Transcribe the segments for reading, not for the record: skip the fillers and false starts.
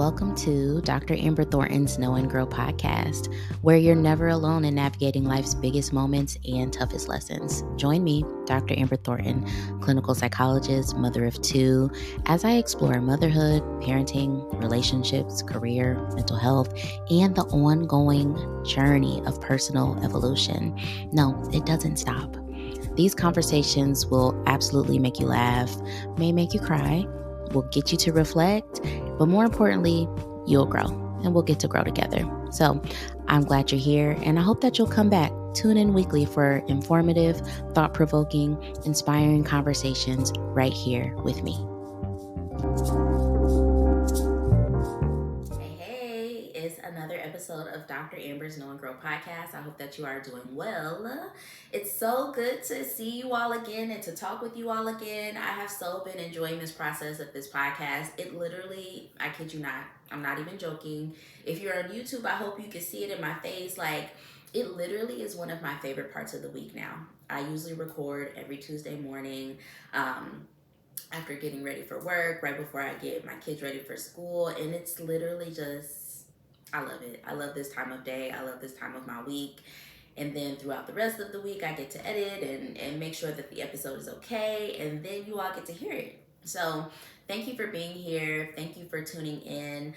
Welcome to Dr. Amber Thornton's Know and Grow podcast, where you're never alone in navigating life's biggest moments and toughest lessons. Join me, Dr. Amber Thornton, clinical psychologist, mother of two, as I explore motherhood, parenting, relationships, career, mental health, and the ongoing journey of personal evolution. No, it doesn't stop. These conversations will absolutely make you laugh, may make you cry, will get you to reflect, but more importantly, you'll grow and we'll get to grow together. So I'm glad you're here and I hope that you'll come back. Tune in weekly for informative, thought-provoking, inspiring conversations right here with me. Hey, it's another episode of Dr. Amber's Know and Grow podcast. I hope that you are doing well. It's so good to see you all again and to talk with you all again. I have so been enjoying this process of this podcast. It literally, I kid you not, I'm not even joking. If you're on YouTube, I hope you can see it in my face. Like, it literally is one of my favorite parts of the week now. I usually record every Tuesday morning. After getting ready for work, right before I get my kids ready for school. And it's literally just, I love it. I love this time of day. I love this time of my week. And then throughout the rest of the week, I get to edit and make sure that the episode is okay. And then you all get to hear it. So thank you for being here. Thank you for tuning in.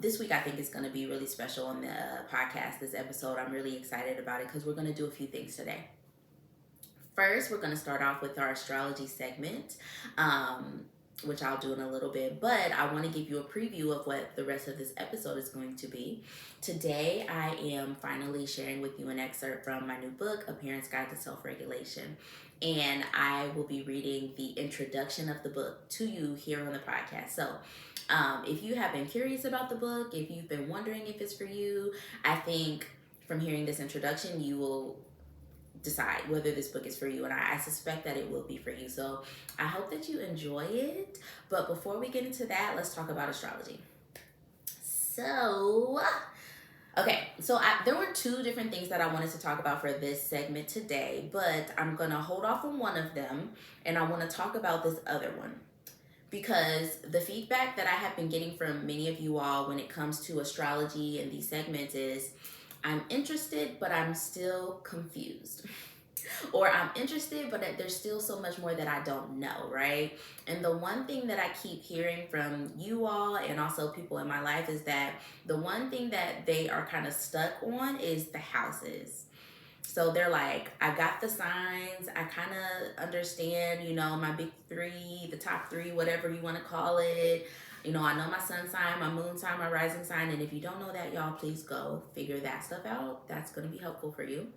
This week, I think is going to be really special on the podcast, this episode. I'm really excited about it because we're going to do a few things today. First, we're going to start off with our astrology segment, which I'll do in a little bit, but I want to give you a preview of what the rest of this episode is going to be. Today, I am finally sharing with you an excerpt from my new book, A Parent's Guide to Self-Regulation, and I will be reading the introduction of the book to you here on the podcast. So, if you have been curious about the book, if you've been wondering if it's for you, I think from hearing this introduction, you will decide whether this book is for you, and I suspect that it will be for you. So I hope that you enjoy it. But before we get into that, let's talk about astrology. So there were two different things that I wanted to talk about for this segment today, but I'm gonna hold off on one of them and I want to talk about this other one, because the feedback that I have been getting from many of you all when it comes to astrology and these segments is, I'm interested, but I'm still confused. Or I'm interested, but there's still so much more that I don't know, right? And the one thing that I keep hearing from you all and also people in my life is that the one thing that they are kind of stuck on is the houses. So they're like, I got the signs, I kind of understand, my big three, the top three, whatever you want to call it. I know my sun sign, my moon sign, my rising sign. And if you don't know that, y'all, please go figure that stuff out. That's going to be helpful for you.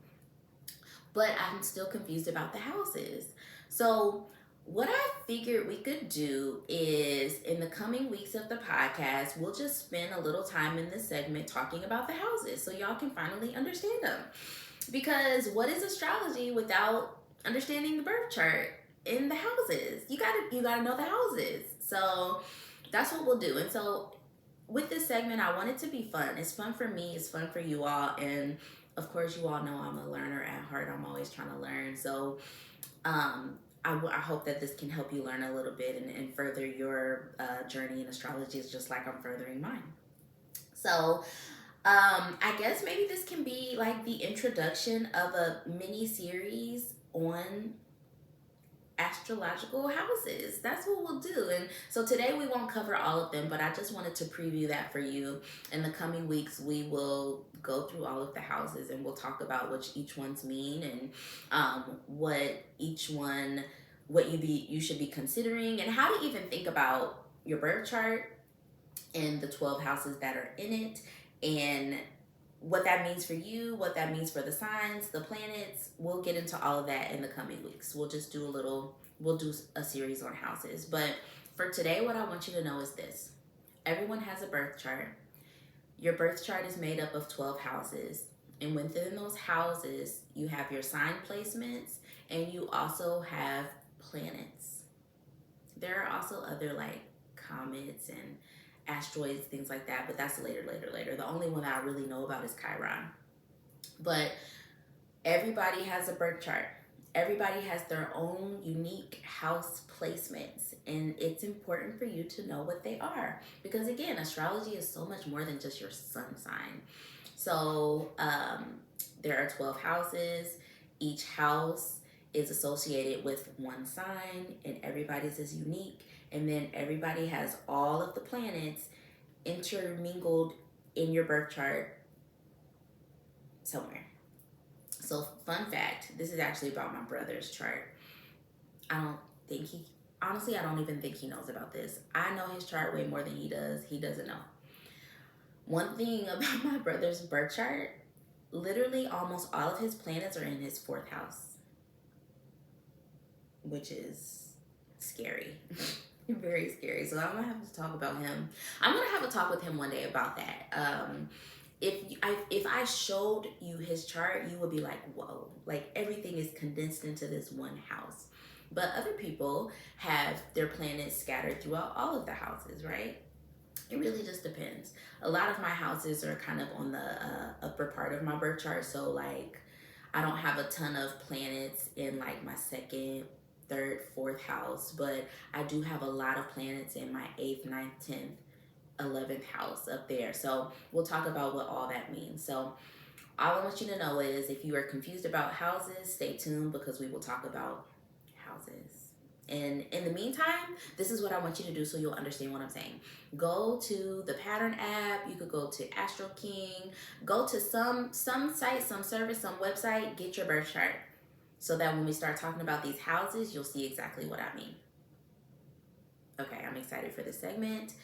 But I'm still confused about the houses. So what I figured we could do is, in the coming weeks of the podcast, we'll just spend a little time in this segment talking about the houses so y'all can finally understand them. Because what is astrology without understanding the birth chart in the houses? You gotta know the houses. So that's what we'll do. And so with this segment, I want it to be fun. It's fun for me. It's fun for you all. And of course, you all know I'm a learner at heart. I'm always trying to learn. So I hope that this can help you learn a little bit and further your journey in astrology, just like I'm furthering mine. So I guess maybe this can be like the introduction of a mini series on astrological houses. That's what we'll do. And so today we won't cover all of them, but I just wanted to preview that for you. In the coming weeks, we will go through all of the houses and we'll talk about what each ones mean and what you should be considering, and how to even think about your birth chart and the 12 houses that are in it, and what that means for you, what that means for the signs, the planets. We'll get into all of that in the coming weeks. We'll do a series on houses. But for today, what I want you to know is this. Everyone has a birth chart. Your birth chart is made up of 12 houses. And within those houses, you have your sign placements and you also have planets. There are also other like comets and asteroids, things like that, but that's later. The only one that I really know about is Chiron. But everybody has a birth chart, Everybody has their own unique house placements, and it's important for you to know what they are. Because again, astrology is so much more than just your sun sign. So there are 12 houses. Each house is associated with one sign, and everybody's is unique. And then everybody has all of the planets intermingled in your birth chart somewhere. So, fun fact, this is actually about my brother's chart. I don't think he, honestly, I don't even think he knows about this. I know his chart way more than he does. He doesn't know. One thing about my brother's birth chart, literally almost all of his planets are in his fourth house, which is scary. Very scary. So I'm gonna have to talk about him. I'm gonna have a talk with him one day about that. If I showed you his chart, you would be like, whoa, like everything is condensed into this one house. But other people have their planets scattered throughout all of the houses, right? It really just depends. A lot of my houses are kind of on the upper part of my birth chart, so like I don't have a ton of planets in like my second, third, fourth house, but I do have a lot of planets in my eighth, ninth, 10th, 11th house up there. So we'll talk about what all that means. So all I want you to know is if you are confused about houses, stay tuned because we will talk about houses. And in the meantime, this is what I want you to do so you'll understand what I'm saying. Go to the Pattern app. You could go to Astro King. Go to some site, some service, some website. Get your birth chart so that when we start talking about these houses, you'll see exactly what I mean. Okay, I'm excited for this segment.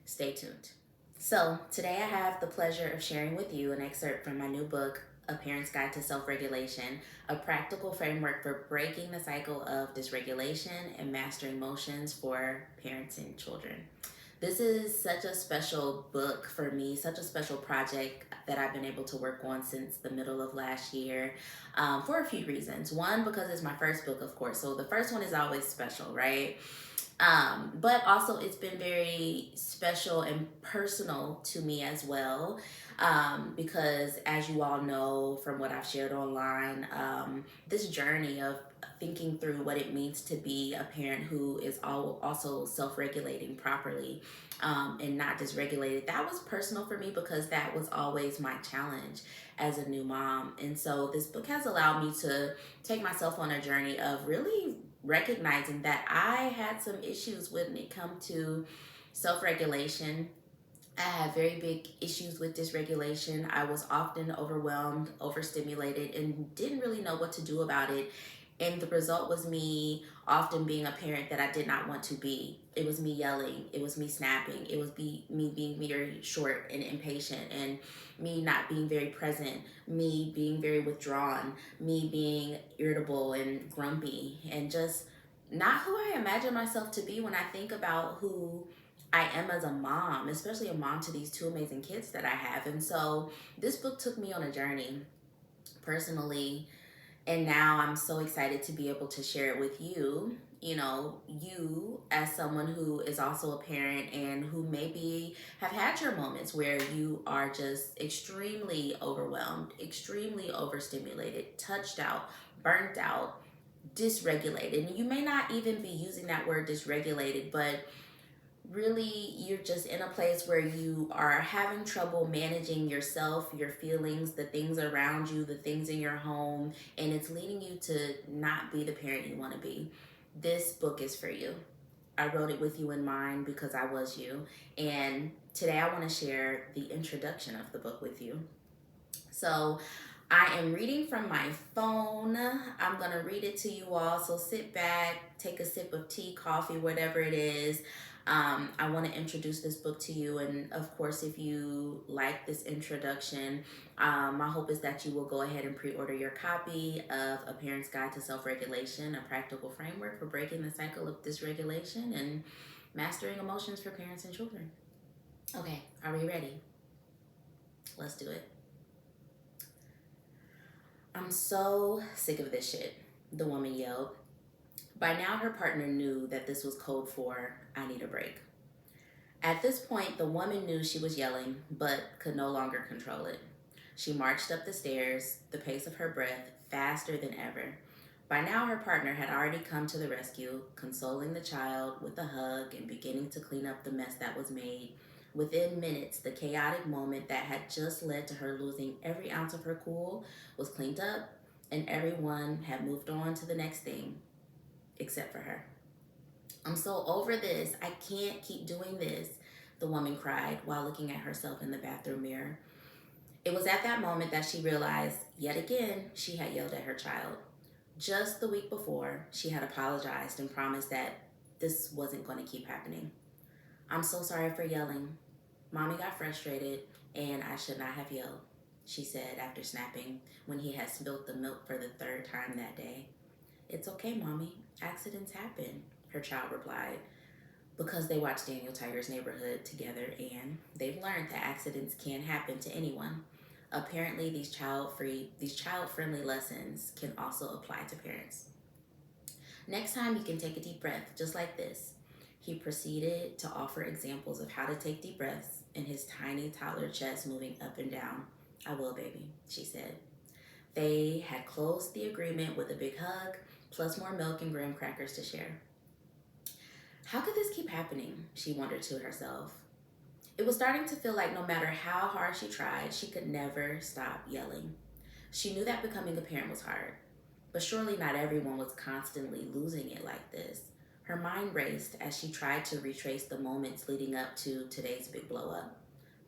Stay tuned. So, today I have the pleasure of sharing with you an excerpt from my new book, A Parent's Guide to Self-Regulation, a practical framework for breaking the cycle of dysregulation and mastering emotions for parents and children. This is such a special book for me, such a special project that I've been able to work on since the middle of last year for a few reasons. One, because it's my first book, of course, so the first one is always special, right? But also it's been very special and personal to me as well, because as you all know from what I've shared online, this journey of thinking through what it means to be a parent who is also self-regulating properly, and not dysregulated, that was personal for me because that was always my challenge as a new mom. And so this book has allowed me to take myself on a journey of really recognizing that I had some issues when it comes to self-regulation. I had very big issues with dysregulation. I was often overwhelmed, overstimulated, and didn't really know what to do about it. And the result was me often being a parent that I did not want to be. It was me yelling. It was me snapping. It was me being very short and impatient, and me not being very present, me being very withdrawn, me being irritable and grumpy, and just not who I imagine myself to be when I think about who I am as a mom, especially a mom to these two amazing kids that I have. And so this book took me on a journey personally, and now I'm so excited to be able to share it with you. You know, you as someone who is also a parent and who maybe have had your moments where you are just extremely overwhelmed, extremely overstimulated, touched out, burnt out, dysregulated. And you may not even be using that word dysregulated, but really you're just in a place where you are having trouble managing yourself, your feelings, the things around you, the things in your home, and it's leading you to not be the parent you want to be. This book is for you. I wrote it with you in mind because I was you. And today I want to share the introduction of the book with you. So I am reading from my phone. I'm going to read it to you all. So sit back, take a sip of tea, coffee, whatever it is. I want to introduce this book to you. And of course, if you like this introduction, my hope is that you will go ahead and pre-order your copy of A Parent's Guide to Self-Regulation, a practical framework for breaking the cycle of dysregulation and mastering emotions for parents and children. Okay, are we ready? Let's do it. I'm so sick of this shit, the woman yelled. By now, her partner knew that this was code for, I need a break. At this point, the woman knew she was yelling, but could no longer control it. She marched up the stairs, the pace of her breath faster than ever. By now, her partner had already come to the rescue, consoling the child with a hug and beginning to clean up the mess that was made. Within minutes, the chaotic moment that had just led to her losing every ounce of her cool was cleaned up, and everyone had moved on to the next thing, except for her. I'm so over this. I can't keep doing this, the woman cried while looking at herself in the bathroom mirror. It was at that moment that she realized, yet again, she had yelled at her child. Just the week before, she had apologized and promised that this wasn't going to keep happening. I'm so sorry for yelling. Mommy got frustrated, and I should not have yelled, she said after snapping when he had spilled the milk for the third time that day. It's okay, Mommy. Accidents happen, her child replied, because they watched Daniel Tiger's Neighborhood together, and they've learned that accidents can happen to anyone. Apparently, these child-friendly lessons can also apply to parents. Next time, you can take a deep breath, just like this. He proceeded to offer examples of how to take deep breaths in his tiny toddler chest moving up and down. I will, baby, she said. They had closed the agreement with a big hug, plus more milk and graham crackers to share. How could this keep happening? She wondered to herself. It was starting to feel like no matter how hard she tried, she could never stop yelling. She knew that becoming a parent was hard, but surely not everyone was constantly losing it like this. Her mind raced as she tried to retrace the moments leading up to today's big blow up.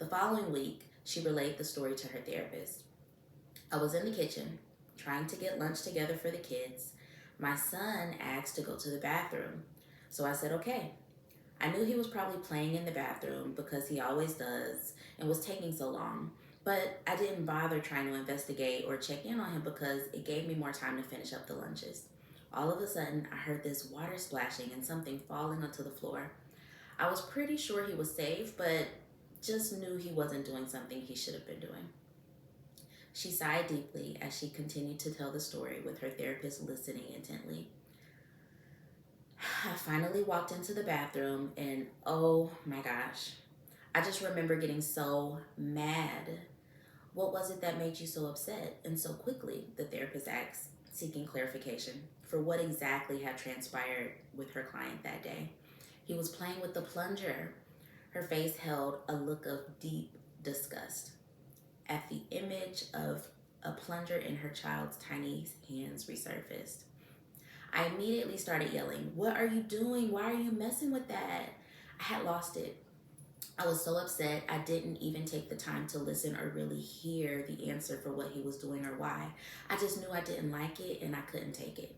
The following week, she relayed the story to her therapist. I was in the kitchen, trying to get lunch together for the kids. My son asked to go to the bathroom, so I said, okay. I knew he was probably playing in the bathroom because he always does and was taking so long, but I didn't bother trying to investigate or check in on him because it gave me more time to finish up the lunches. All of a sudden, I heard this water splashing and something falling onto the floor. I was pretty sure he was safe, but just knew he wasn't doing something he should have been doing. She sighed deeply as she continued to tell the story with her therapist listening intently. I finally walked into the bathroom and oh my gosh, I just remember getting so mad. What was it that made you so upset and so quickly? The therapist asked, seeking clarification for what exactly had transpired with her client that day. He was playing with the plunger. Her face held a look of deep disgust at the image of a plunger in her child's tiny hands resurfaced. I immediately started yelling, "What are you doing? Why are you messing with that?" I had lost it. I was so upset I didn't even take the time to listen or really hear the answer for what he was doing or why. I just knew I didn't like it and I couldn't take it.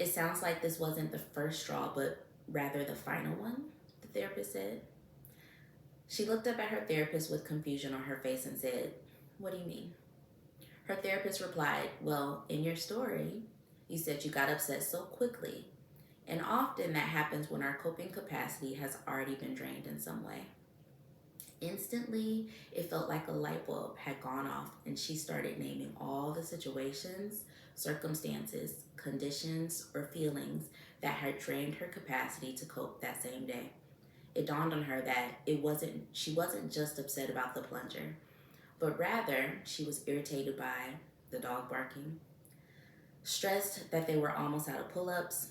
It sounds like this wasn't the first straw, but rather the final one, the therapist said. She looked up at her therapist with confusion on her face and said, "What do you mean?" Her therapist replied, "Well, in your story, you said you got upset so quickly, and often that happens when our coping capacity has already been drained in some way." Instantly, it felt like a light bulb had gone off, and she started naming all the situations, circumstances, conditions, or feelings that had drained her capacity to cope that same day. It dawned on her that she wasn't just upset about the plunger, but rather she was irritated by the dog barking, stressed that they were almost out of pull-ups,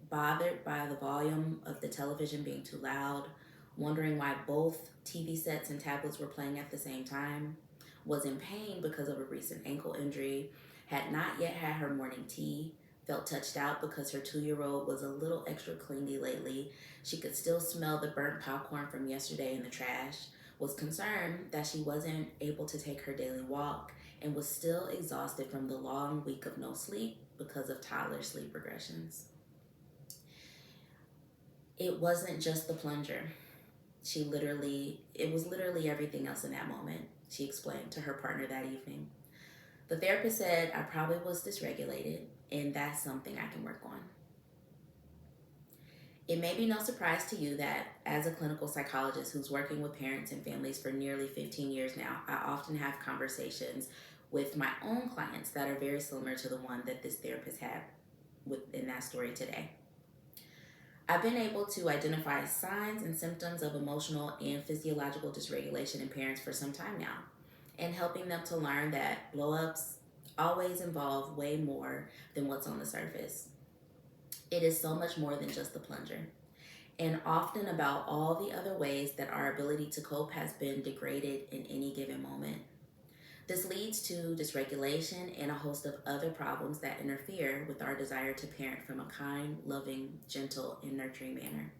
bothered by the volume of the television being too loud, wondering why both TV sets and tablets were playing at the same time, was in pain because of a recent ankle injury, had not yet had her morning tea, felt touched out because her 2-year-old was a little extra clingy lately, she could still smell the burnt popcorn from yesterday in the trash, was concerned that she wasn't able to take her daily walk, and was still exhausted from the long week of no sleep because of toddler sleep regressions. It wasn't just the plunger. It was literally everything else in that moment, she explained to her partner that evening. The therapist said, "I probably was dysregulated, and that's something I can work on." It may be no surprise to you that as a clinical psychologist who's working with parents and families for nearly 15 years now, I often have conversations with my own clients that are very similar to the one that this therapist had in that story today. I've been able to identify signs and symptoms of emotional and physiological dysregulation in parents for some time now, and helping them to learn that blow-ups always involve way more than what's on the surface. It is so much more than just the plunger, and often about all the other ways that our ability to cope has been degraded in any given moment. This leads to dysregulation and a host of other problems that interfere with our desire to parent from a kind, loving, gentle, and nurturing manner.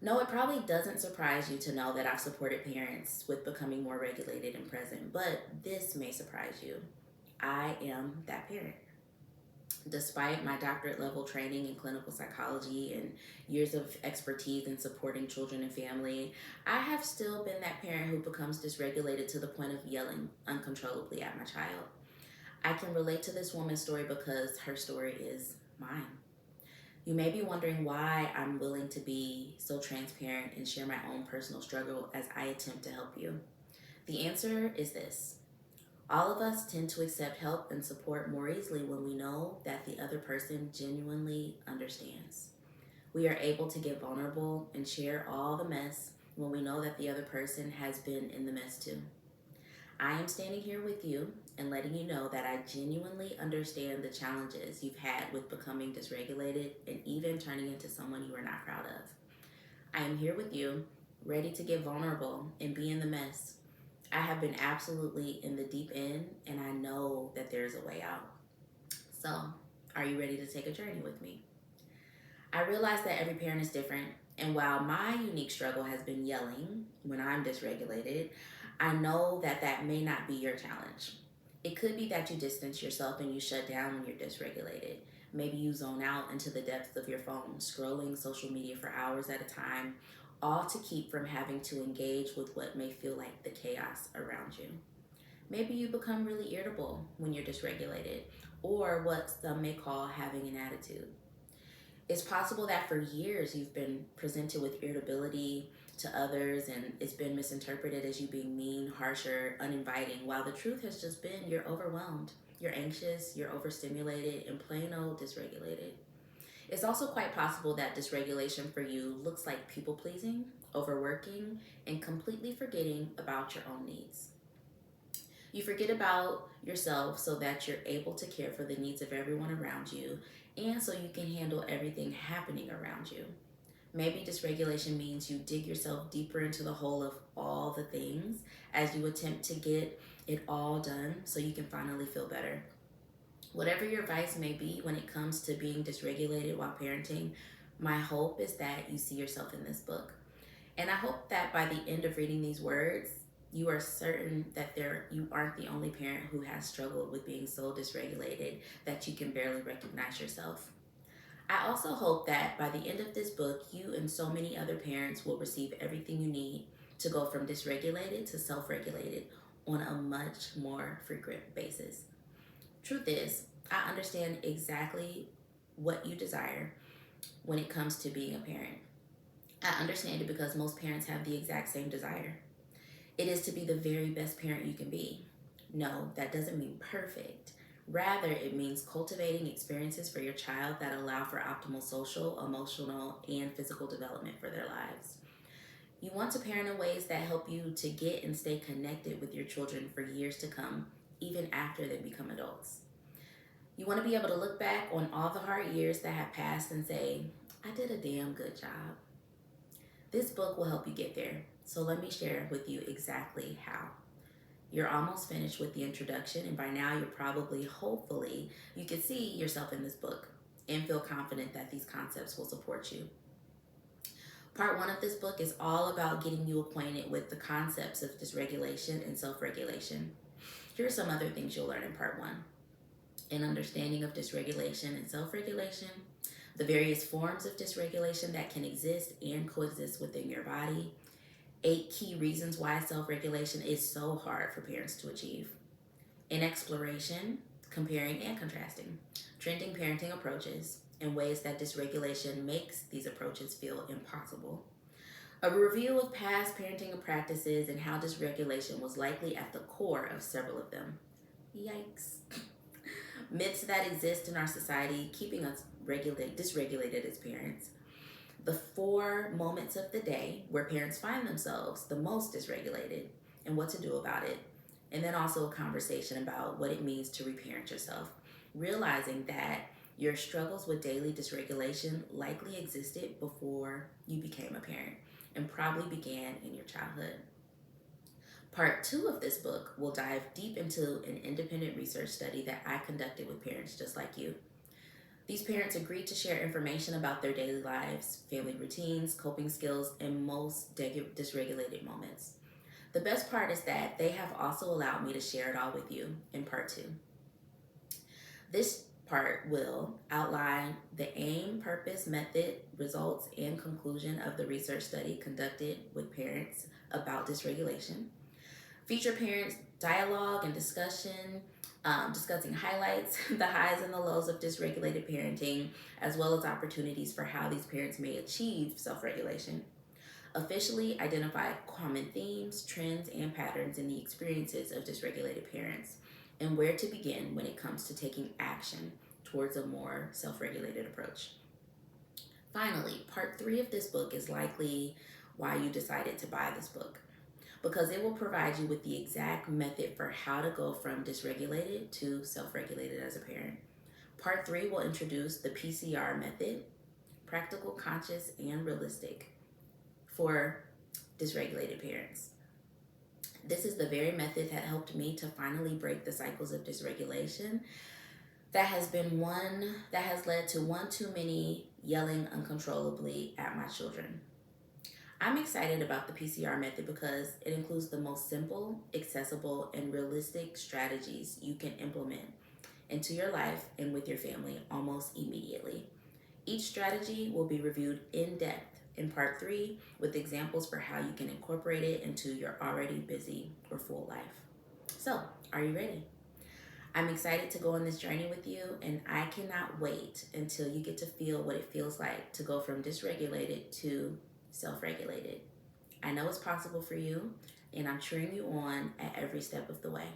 No, it probably doesn't surprise you to know that I've supported parents with becoming more regulated and present, but this may surprise you. I am that parent. Despite my doctorate level training in clinical psychology and years of expertise in supporting children and family, I have still been that parent who becomes dysregulated to the point of yelling uncontrollably at my child. I can relate to this woman's story because her story is mine. You may be wondering why I'm willing to be so transparent and share my own personal struggle as I attempt to help you. The answer is this: all of us tend to accept help and support more easily when we know that the other person genuinely understands. We are able to get vulnerable and share all the mess when we know that the other person has been in the mess too. I am standing here with you and letting you know that I genuinely understand the challenges you've had with becoming dysregulated and even turning into someone you are not proud of. I am here with you, ready to get vulnerable and be in the mess. I have been absolutely in the deep end, and I know that there's a way out. So, are you ready to take a journey with me? I realize that every parent is different, and while my unique struggle has been yelling when I'm dysregulated, I know that that may not be your challenge. It could be that you distance yourself and you shut down when you're dysregulated. Maybe you zone out into the depths of your phone, scrolling social media for hours at a time, all to keep from having to engage with what may feel like the chaos around you. Maybe you become really irritable when you're dysregulated, or what some may call having an attitude. It's possible that for years you've been presented with irritability to others and it's been misinterpreted as you being mean, harsh, or uninviting, while the truth has just been you're overwhelmed, you're anxious, you're overstimulated, and plain old dysregulated. It's also quite possible that dysregulation for you looks like people pleasing, overworking, and completely forgetting about your own needs. You forget about yourself so that you're able to care for the needs of everyone around you and so you can handle everything happening around you. Maybe dysregulation means you dig yourself deeper into the hole of all the things as you attempt to get it all done so you can finally feel better. Whatever your advice may be when it comes to being dysregulated while parenting, my hope is that you see yourself in this book. And I hope that by the end of reading these words, you are certain that you aren't the only parent who has struggled with being so dysregulated that you can barely recognize yourself. I also hope that by the end of this book, you and so many other parents will receive everything you need to go from dysregulated to self-regulated on a much more frequent basis. Truth is, I understand exactly what you desire when it comes to being a parent. I understand it because most parents have the exact same desire. It is to be the very best parent you can be. No, that doesn't mean perfect. Rather, it means cultivating experiences for your child that allow for optimal social, emotional, and physical development for their lives. You want to parent in ways that help you to get and stay connected with your children for years to come, even after they become adults. You want to be able to look back on all the hard years that have passed and say, I did a damn good job. This book will help you get there, so let me share with you exactly how. You're almost finished with the introduction, and by now you're probably, hopefully, you can see yourself in this book and feel confident that these concepts will support you. Part 1 of this book is all about getting you acquainted with the concepts of dysregulation and self-regulation. Here are some other things you'll learn in Part 1. An understanding of dysregulation and self-regulation, the various forms of dysregulation that can exist and coexist within your body, 8 key reasons why self-regulation is so hard for parents to achieve, an exploration, comparing and contrasting, trending parenting approaches, and ways that dysregulation makes these approaches feel impossible, a review of past parenting practices and how dysregulation was likely at the core of several of them. Yikes. Myths that exist in our society, keeping us dysregulated as parents. The 4 moments of the day where parents find themselves the most dysregulated and what to do about it. and then also a conversation about what it means to reparent yourself, realizing that your struggles with daily dysregulation likely existed before you became a parent and probably began in your childhood. Part two of this book will dive deep into an independent research study that I conducted with parents just like you. These parents agreed to share information about their daily lives, family routines, coping skills, and most dysregulated moments. The best part is that they have also allowed me to share it all with you in part two. This part will outline the aim, purpose, method, results, and conclusion of the research study conducted with parents about dysregulation. Feature parents' dialogue and discussion, discussing highlights, the highs and the lows of dysregulated parenting, as well as opportunities for how these parents may achieve self-regulation. Officially identify common themes, trends, and patterns in the experiences of dysregulated parents, and where to begin when it comes to taking action towards a more self-regulated approach. Finally, part three of this book is likely why you decided to buy this book, because it will provide you with the exact method for how to go from dysregulated to self-regulated as a parent. Part three will introduce the PCR method, practical, conscious, and realistic, for dysregulated parents. This is the very method that helped me to finally break the cycles of dysregulation that has led to one too many yelling uncontrollably at my children. I'm excited about the PCR method because it includes the most simple, accessible, and realistic strategies you can implement into your life and with your family almost immediately. Each strategy will be reviewed in depth in part three with examples for how you can incorporate it into your already busy or full life. So, are you ready? I'm excited to go on this journey with you, and I cannot wait until you get to feel what it feels like to go from dysregulated to self-regulated. I know it's possible for you, and I'm cheering you on at every step of the way.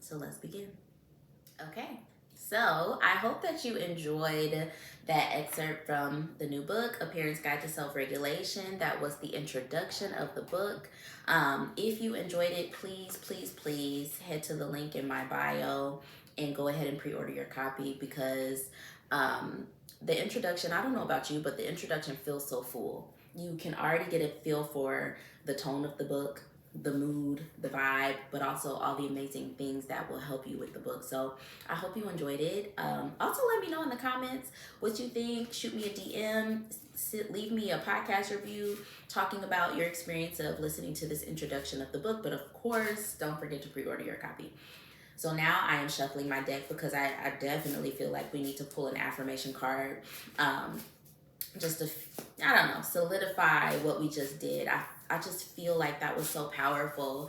So let's begin. Okay, so I hope that you enjoyed that excerpt from the new book, A Parent's Guide to Self-Regulation. That was the introduction of the book. If you enjoyed it, please head to the link in my bio and go ahead and pre-order your copy, because the introduction, I don't know about you, but the introduction feels so full. You can already get a feel for the tone of the book, the mood, the vibe, but also all the amazing things that will help you with the book. So I hope you enjoyed it. Also, let me know in the comments what you think. Shoot me a DM, leave me a podcast review talking about your experience of listening to this introduction of the book. But of course, don't forget to pre-order your copy. So now I am shuffling my deck because I definitely feel like we need to pull an affirmation card, just to, I don't know, solidify what we just did. I just feel like that was so powerful.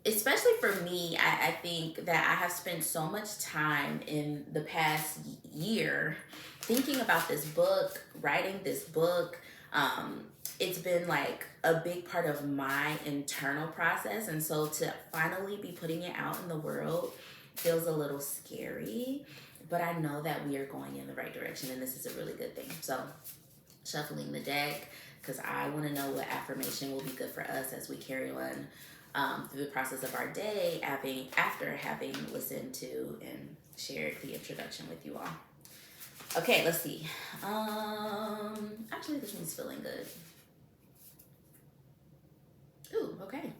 Especially for me, I think that I have spent so much time in the past year thinking about this book, writing this book. It's been like a big part of my internal process. And so to finally be putting it out in the world feels a little scary, but I know that we are going in the right direction, and this is a really good thing. So shuffling the deck, because I want to know what affirmation will be good for us as we carry on through the process of our day, after having listened to and shared the introduction with you all. Okay, let's see. Actually, this one's feeling good. Ooh, okay.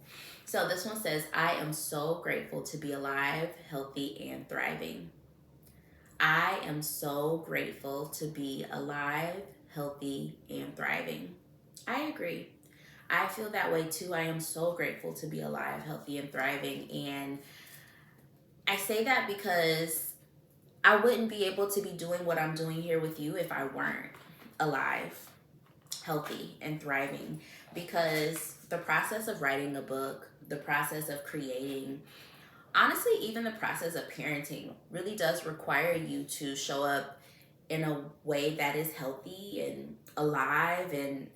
So this one says, I am so grateful to be alive, healthy, and thriving. I am so grateful to be alive, healthy, and thriving. I agree. I feel that way too. I am so grateful to be alive, healthy, and thriving. And I say that because I wouldn't be able to be doing what I'm doing here with you if I weren't alive, healthy, and thriving. Because the process of writing a book, the process of creating, honestly, even the process of parenting really does require you to show up in a way that is healthy and alive, and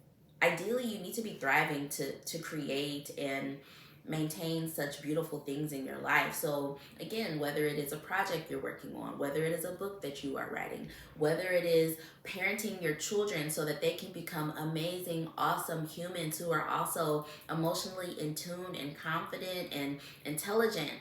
ideally you need to be thriving to create and maintain such beautiful things in your life. So again, whether it is a project you're working on, whether it is a book that you are writing, whether it is parenting your children so that they can become amazing, awesome humans who are also emotionally in tune and confident and intelligent,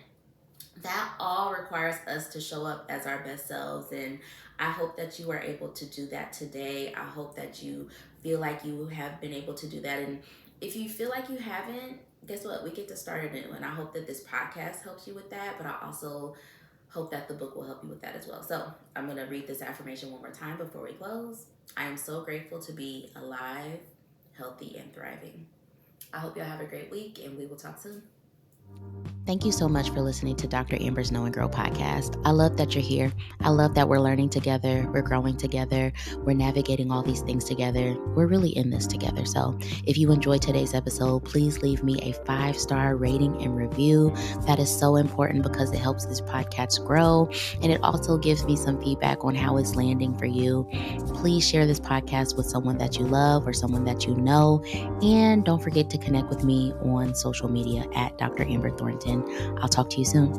that all requires us to show up as our best selves. And I hope that you are able to do that today. I hope that you feel like you have been able to do that. And if you feel like you haven't, guess what? We get to start anew. And I hope that this podcast helps you with that. But I also hope that the book will help you with that as well. So I'm going to read this affirmation one more time before we close. I am so grateful to be alive, healthy, and thriving. I hope y'all have a great week, and we will talk soon. Thank you so much for listening to Dr. Amber's Know and Grow podcast. I love that you're here. I love that we're learning together. We're growing together. We're navigating all these things together. We're really in this together. So if you enjoyed today's episode, please leave me a 5-star rating and review. That is so important because it helps this podcast grow. And it also gives me some feedback on how it's landing for you. Please share this podcast with someone that you love or someone that you know. And don't forget to connect with me on social media at Dr. Amber Thornton. I'll talk to you soon.